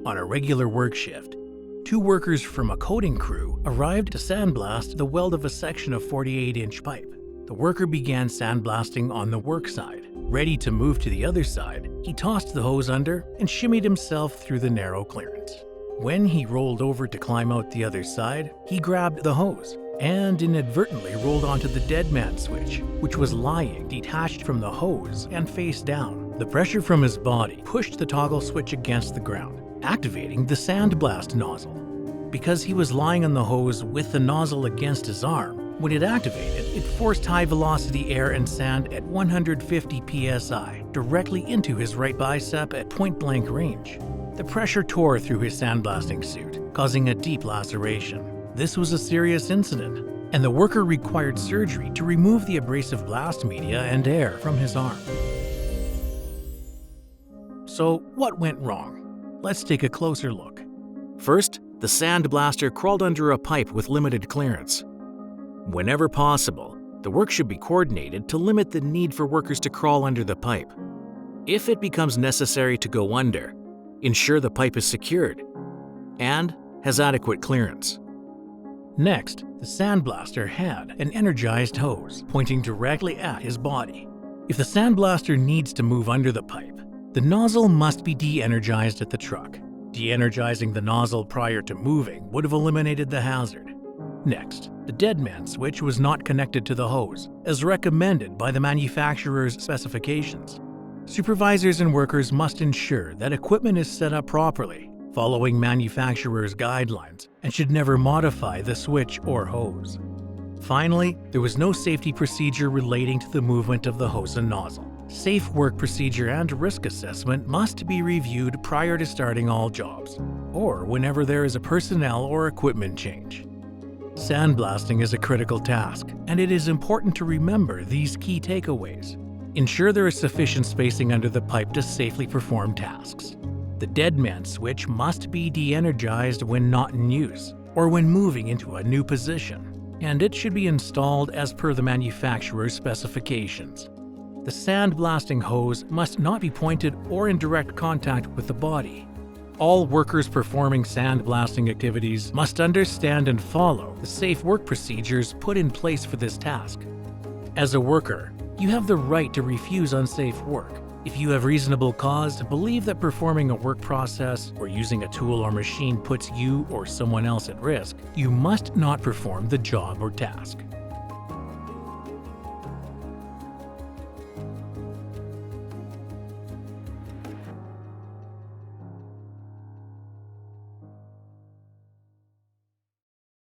On a regular work shift, 2 workers from a coating crew arrived to sandblast the weld of a section of 48-inch pipe. The worker began sandblasting on the work side. Ready to move to the other side, he tossed the hose under and shimmied himself through the narrow clearance. When he rolled over to climb out the other side, he grabbed the hose and inadvertently rolled onto the deadman switch, which was lying detached from the hose and face down. The pressure from his body pushed the toggle switch against the ground, activating the sandblast nozzle. Because he was lying on the hose with the nozzle against his arm, when it activated, it forced high-velocity air and sand at 150 psi directly into his right bicep at point-blank range. The pressure tore through his sandblasting suit, causing a deep laceration. This was a serious incident, and the worker required surgery to remove the abrasive blast media and air from his arm. So, what went wrong? Let's take a closer look. First, the sandblaster crawled under a pipe with limited clearance. Whenever possible, the work should be coordinated to limit the need for workers to crawl under the pipe. If it becomes necessary to go under, ensure the pipe is secured and has adequate clearance. Next, the sandblaster had an energized hose pointing directly at his body. If the sandblaster needs to move under the pipe, the nozzle must be de-energized at the truck. De-energizing the nozzle prior to moving would have eliminated the hazard. Next, the deadman switch was not connected to the hose, as recommended by the manufacturer's specifications. Supervisors and workers must ensure that equipment is set up properly, following manufacturer's guidelines, and should never modify the switch or hose. Finally, there was no safety procedure relating to the movement of the hose and nozzle. Safe work procedure and risk assessment must be reviewed prior to starting all jobs, or whenever there is a personnel or equipment change. Sandblasting is a critical task, and it is important to remember these key takeaways. Ensure there is sufficient spacing under the pipe to safely perform tasks. The deadman switch must be de-energized when not in use, or when moving into a new position, and it should be installed as per the manufacturer's specifications. The sandblasting hose must not be pointed or in direct contact with the body. All workers performing sandblasting activities must understand and follow the safe work procedures put in place for this task. As a worker, you have the right to refuse unsafe work. If you have reasonable cause to believe that performing a work process or using a tool or machine puts you or someone else at risk, you must not perform the job or task.